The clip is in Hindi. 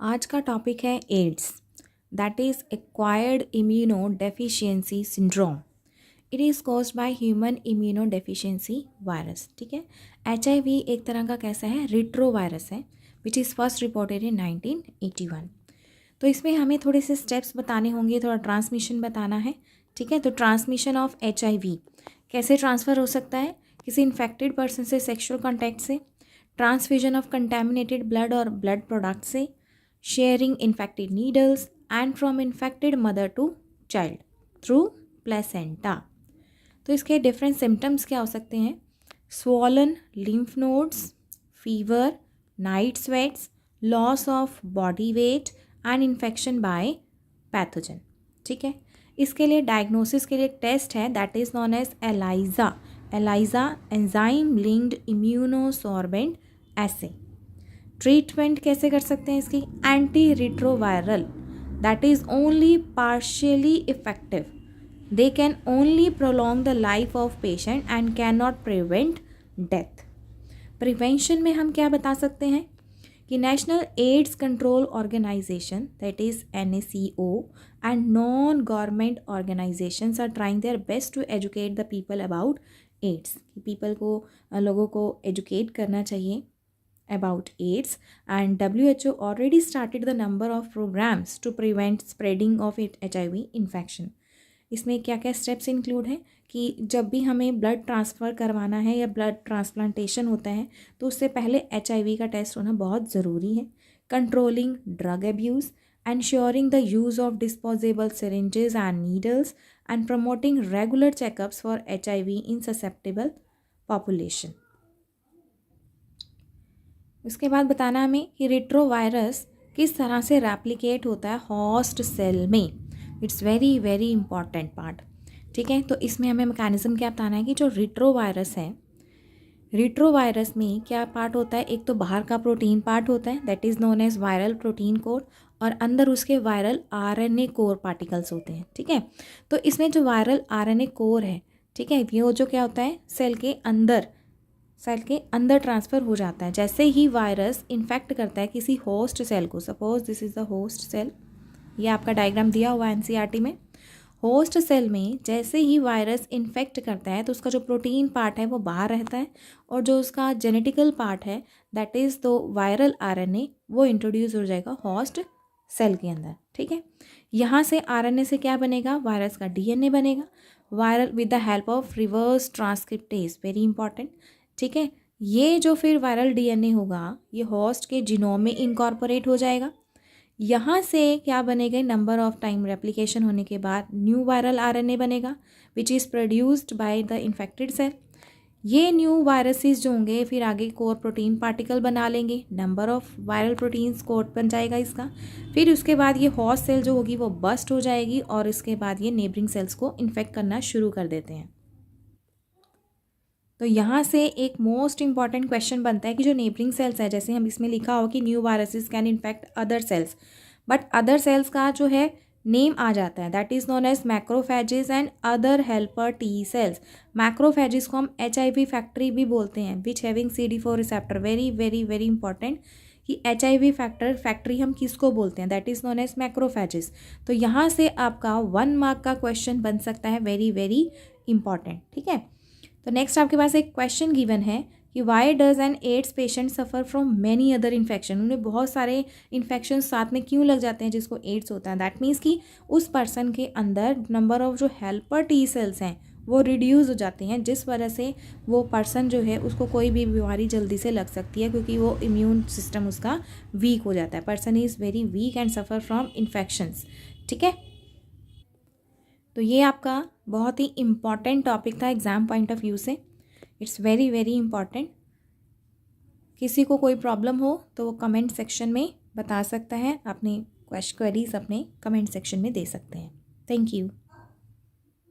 आज का टॉपिक है AIDS, that is acquired immunodeficiency syndrome. It is caused by human immunodeficiency virus. ठीक है, HIV एक तरह का कैसा है, रिट्रो वायरस है which is first reported in 1981। तो इसमें हमें थोड़े से स्टेप्स बताने होंगे, थोड़ा ट्रांसमिशन बताना है। ठीक है, तो ट्रांसमिशन ऑफ HIV कैसे ट्रांसफ़र हो सकता है, किसी इन्फेक्टेड पर्सन से सेक्शुअल कॉन्टैक्ट से, ट्रांसफ्यूजन ऑफ कंटेमिनेटेड ब्लड और ब्लड प्रोडक्ट से, sharing infected needles and from infected mother to child through placenta. तो इसके डिफरेंट सिम्टम्स क्या हो सकते हैं, swollen lymph nodes, fever, night sweats, loss of body weight and infection by pathogen. ठीक है, इसके लिए डायग्नोसिस के लिए एक टेस्ट है that is known as ELISA enzyme linked immunosorbent assay. Treatment कैसे कर सकते हैं इसकी, anti retroviral that is only partially effective, they can only prolong the life of patient and can not prevent death. Prevention में हम क्या बता सकते हैं कि national AIDS control organization that is NACO and non government organizations are trying their best to educate the people about AIDS. People को, लोगों को एजुकेट करना चाहिए about AIDS, and WHO already started the number of programs to prevent spreading of HIV infection. इसमें क्या क्या स्टेप्स इंक्लूड हैं कि जब भी हमें ब्लड ट्रांसफ़र करवाना है या ब्लड ट्रांसप्लांटेशन होता है तो उससे पहले HIV का टेस्ट होना बहुत ज़रूरी है। Controlling drug abuse, ensuring the use of disposable syringes and needles, and promoting regular checkups for HIV in susceptible population. उसके बाद बताना हमें कि रिट्रोवायरस किस तरह से रेप्लिकेट होता है होस्ट सेल में। It's very very important part. ठीक है, तो इसमें हमें मैकेनिज्म क्या बताना है कि जो रिट्रोवायरस है, रिट्रोवायरस में क्या पार्ट होता है, एक तो बाहर का प्रोटीन पार्ट होता है that is known as viral protein core, और अंदर उसके वायरल RNA कोर पार्टिकल्स होते हैं। ठीक है, तो इसमें जो वायरल RNA कोर है, ठीक है, ये जो क्या होता है सेल के अंदर ट्रांसफ़र हो जाता है। जैसे ही वायरस इन्फेक्ट करता है किसी होस्ट सेल को, suppose this is the host cell, ये आपका डायग्राम दिया हुआ है NCERT में। होस्ट सेल में जैसे ही वायरस इन्फेक्ट करता है तो उसका जो प्रोटीन पार्ट है वो बाहर रहता है, और जो उसका जेनेटिकल पार्ट है that is the viral RNA वो इंट्रोड्यूस हो जाएगा होस्ट सेल के अंदर। ठीक है, यहाँ से RNA से क्या बनेगा, वायरस का DNA बनेगा, viral with the help of reverse transcriptase, very important. ठीक है, ये जो फिर वायरल DNA होगा ये होस्ट के जीनोम में इनकॉर्पोरेट हो जाएगा। यहाँ से क्या बनेगा, नंबर ऑफ टाइम रेप्लिकेशन होने के बाद न्यू वायरल RNA बनेगा which is produced by the infected cell. ये न्यू वायरसेस जो होंगे फिर आगे कोर प्रोटीन पार्टिकल बना लेंगे, number of viral proteins code बन जाएगा इसका। फिर उसके बाद ये होस्ट सेल जो होगी वो बस्ट हो जाएगी और इसके बाद ये नेबरिंग सेल्स को इन्फेक्ट करना शुरू कर देते हैं। तो यहाँ से एक मोस्ट इंपॉर्टेंट क्वेश्चन बनता है कि जो नेबरिंग सेल्स है, जैसे हम इसमें लिखा हो कि new viruses can infect other cells, but other cells का जो है नेम आ जाता है that is known as macrophages and other helper T cells. Macrophages को हम HIV फैक्ट्री भी बोलते हैं which having CD4 receptor. Very very very important कि HIV फैक्ट्री हम किसको बोलते हैं, that is known as macrophages. तो यहाँ से आपका 1 मार्क का क्वेश्चन बन सकता है, वेरी वेरी इंपॉर्टेंट। ठीक है, तो नेक्स्ट आपके पास एक क्वेश्चन गिवन है कि why does N ads patient suffer from many other infection. उन्हें बहुत सारे इन्फेक्शन साथ में क्यों लग जाते हैं जिसको एड्स होता है, दैट मीन्स कि उस पर्सन के अंदर नंबर ऑफ जो हेल्पर T सेल्स हैं वो रिड्यूस हो जाते हैं, जिस वजह से वो पर्सन जो है उसको कोई भी बीमारी जल्दी से लग सकती है क्योंकि वो इम्यून सिस्टम उसका वीक हो जाता है। Person is very weak and suffer from infections. ठीक है, तो ये आपका बहुत ही इम्पॉर्टेंट टॉपिक था एग्ज़ाम पॉइंट ऑफ व्यू से। It's very very important. किसी को कोई प्रॉब्लम हो तो वो कमेंट सेक्शन में बता सकता है, अपनी क्वेरीज अपने कमेंट सेक्शन में दे सकते हैं। Thank you.